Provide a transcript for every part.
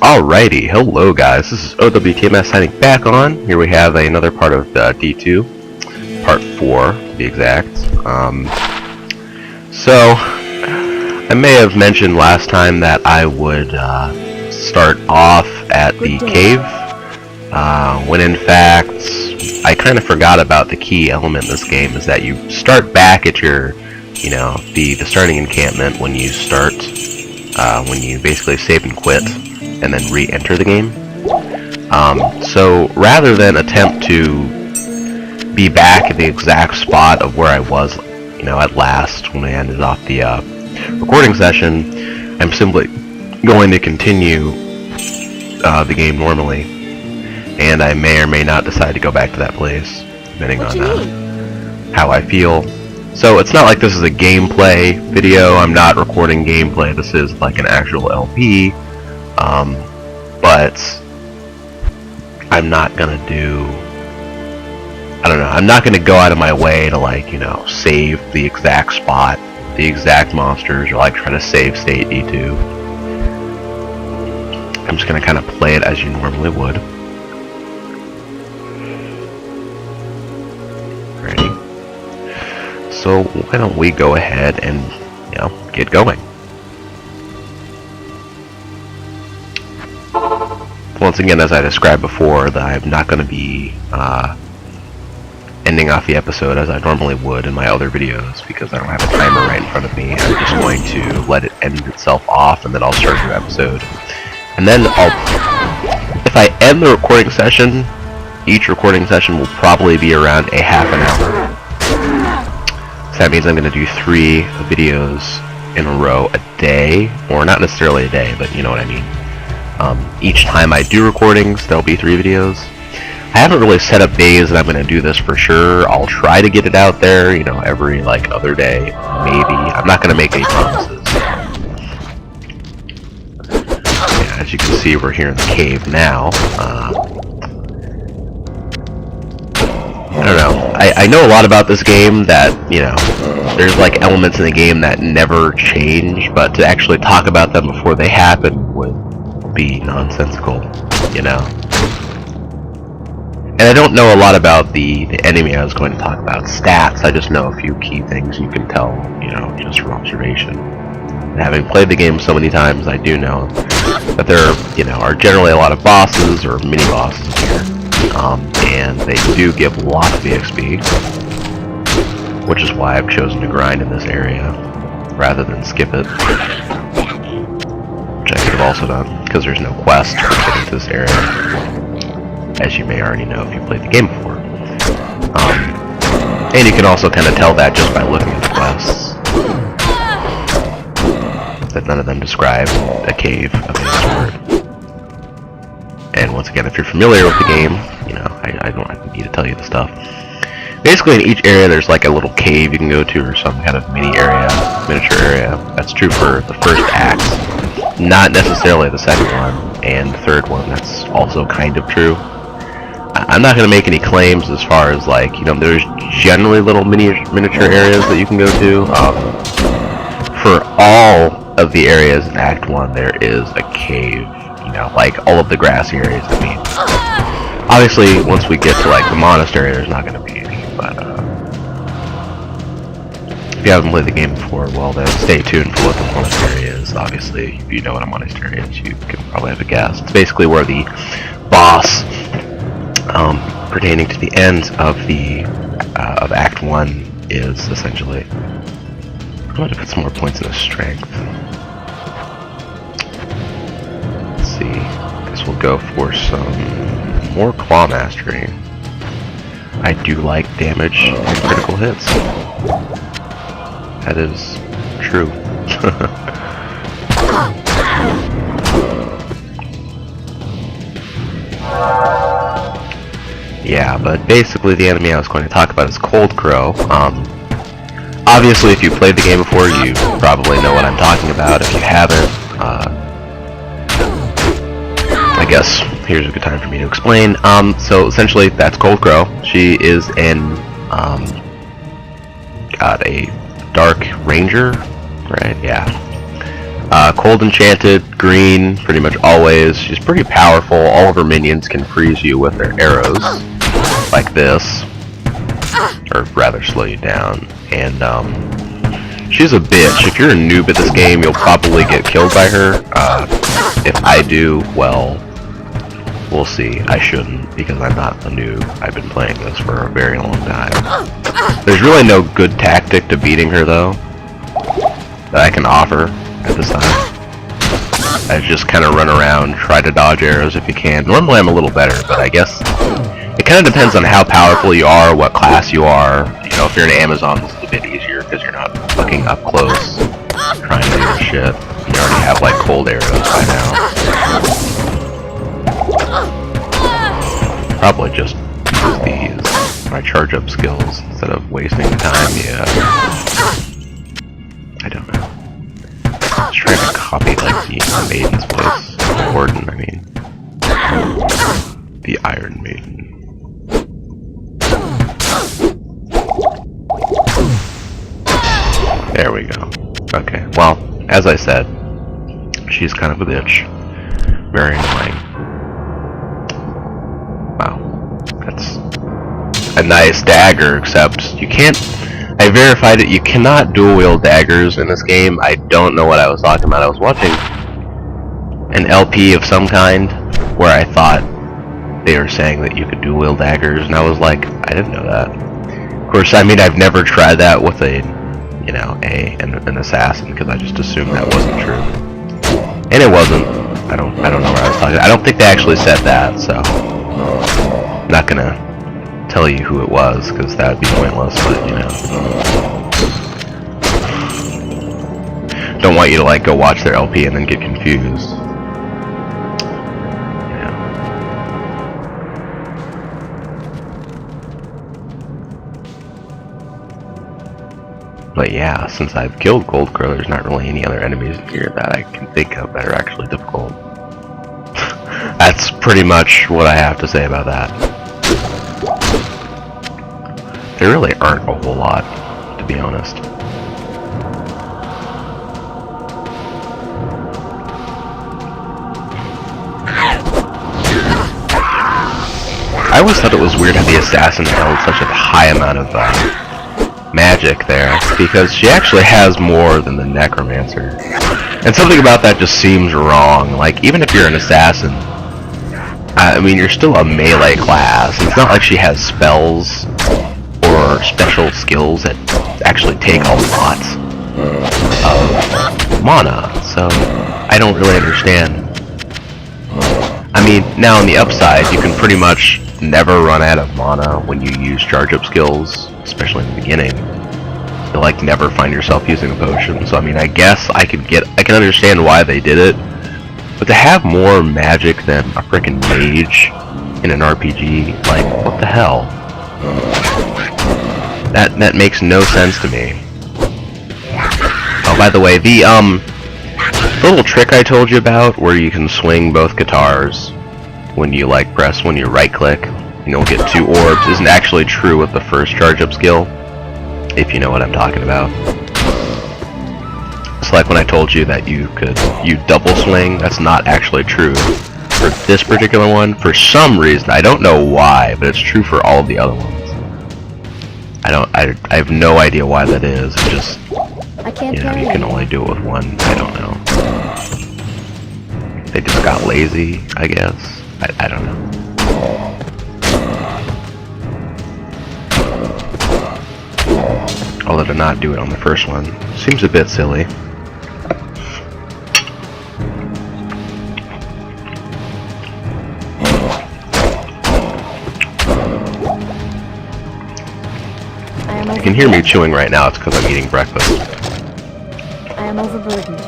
Alrighty, hello guys, this is OWTMS signing back on. Here we have another part of D2, part 4 to be exact. So, I may have mentioned last time that I would start off at the cave, when in fact, I kind of forgot about the key element in this game, is that you start back at your, the starting encampment when you start, when you basically save and quit, and then re-enter the game. So rather than attempt to be back at the exact spot of where I was, at last when I ended off the recording session, I'm simply going to continue the game normally, and I may or may not decide to go back to that place, depending on how I feel. So it's not like this is a gameplay video. I'm not recording gameplay. This is like an actual LP. But I'm not gonna do, I'm not gonna go out of my way to save the exact spot, the exact monsters, or try to save state D2. I'm just gonna kind of play it as you normally would. Ready? So why don't we go ahead and, get going. Once again, as I described before, that I'm not going to be ending off the episode as I normally would in my other videos, because I don't have a timer right in front of me. I'm just going to let it end itself off, and then I'll start a new episode. And then if I end the recording session, each recording session will probably be around a half an hour. So that means I'm going to do 3 videos in a row a day, or not necessarily a day, but you know what I mean. Each time I do recordings, there'll be 3 videos. I haven't really set up days that I'm going to do this for sure. I'll try to get it out there, every other day, maybe. I'm not going to make any promises. Yeah, as you can see, we're here in the cave now. I don't know. I know a lot about this game that, there's elements in the game that never change, but to actually talk about them before they happen would be nonsensical, And I don't know a lot about the enemy I was going to talk about, stats. I just know a few key things you can tell, just from observation. And having played the game so many times, I do know that there, are generally a lot of bosses or mini-bosses here. And they do give a lot of EXP, which is why I've chosen to grind in this area, rather than skip it. Which I could have also done, because there's no quest for getting to this area, as you may already know if you played the game before. And you can also kind of tell that just by looking at the quests, that none of them describe a cave of any sort. And once again, if you're familiar with the game, I don't need to tell you the stuff. Basically, in each area there's a little cave you can go to, or some kind of miniature area. That's true for the first act. Not necessarily the second one, and the third one, that's also kind of true. I'm not going to make any claims as far as there's generally little miniature areas that you can go to. For all of the areas in Act 1, there is a cave, all of the grassy areas, Obviously, once we get to the monastery, there's not going to be any, but if you haven't played the game before, well then stay tuned for what the monastery is. Obviously, if you know what a monastery is, you can probably have a guess. It's basically where the boss, pertaining to the end of the of Act 1 is, essentially. I'm going to put some more points in the strength. Let's see. I guess we'll go for some more claw mastery. I do like damage and critical hits. That is true. Yeah, but basically the enemy I was going to talk about is Cold Crow. Obviously, if you played the game before, you probably know what I'm talking about. If you haven't, I guess here's a good time for me to explain. So essentially, that's Cold Crow. She is a dark ranger, right? Yeah. Cold enchanted, green, pretty much always. She's pretty powerful. All of her minions can freeze you with their arrows, like this, or rather slow you down. And she's a bitch. If you're a noob at this game, you'll probably get killed by her. If I do, well, we'll see. I shouldn't, because I'm not a noob. I've been playing this for a very long time. There's really no good tactic to beating her, though, that I can offer at this time. I just kind of run around, try to dodge arrows if you can. Normally I'm a little better, but I guess it kind of depends on how powerful you are, what class you are. You know, if you're an Amazon, this is a bit easier because you're not fucking up close trying to do this shit. You already have like cold arrows by now. Probably just use these, my charge up skills, instead of wasting time. Yeah. I don't know. I was trying to copy like the Maiden's voice. Gordon, I mean. The Iron Maiden. There we go. Okay, well, as I said, she's kind of a bitch. Very annoying. Wow. That's a nice dagger, except you can't... I verified it, you cannot dual wield daggers in this game. I don't know what I was talking about. I was watching an LP of some kind where I thought they were saying that you could dual wield daggers, and I was like, I didn't know that. Of course, I mean, I've never tried that with a, you know, an assassin, because I just assumed that wasn't true. And it wasn't. I don't know what I was talking about. I don't think they actually said that, so I'm not gonna tell you who it was, because that would be pointless, but you know. Don't want you to like go watch their LP and then get confused. Yeah. But yeah, since I've killed Goldcrow, there's not really any other enemies here that I can think of that are actually difficult. That's pretty much what I have to say about that. There really aren't a whole lot, to be honest. I always thought it was weird how the assassin held such a high amount of magic there, because she actually has more than the necromancer. And something about that just seems wrong. Like, even if you're an assassin, I mean, you're still a melee class. It's not like she has spells or special skills that actually take a lot of mana, so I don't really understand. I mean, now on the upside, you can pretty much never run out of mana when you use charge up skills, especially in the beginning. You'll like never find yourself using a potion, so I mean, I guess I can understand why they did it, but to have more magic than a frickin' mage in an RPG, like, what the hell? That makes no sense to me. Oh, by the way, the little trick I told you about, where you can swing both guitars when you like press when you right click, and you'll get 2 orbs, isn't actually true with the first charge up skill, if you know what I'm talking about. It's like when I told you that you double swing. That's not actually true for this particular one. For some reason, I don't know why, but it's true for all of the other ones. I have no idea why that is. It's just, you know, you can only do it with one. I don't know. They just got lazy, I guess. I don't know. Although to not do it on the first one seems a bit silly. You can hear me chewing right now, it's because I'm eating breakfast. I am overburdened.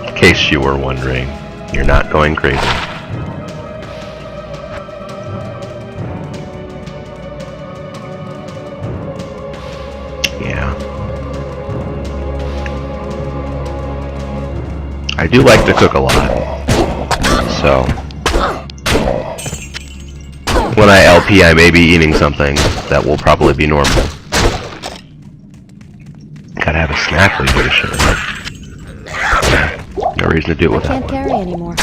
In case you were wondering, you're not going crazy. Yeah. I do like to cook a lot, so when I LP, I may be eating something that will probably be normal. Gotta have a snack when you go to shit. Yeah, reason to do it I without can't one. carry anymore.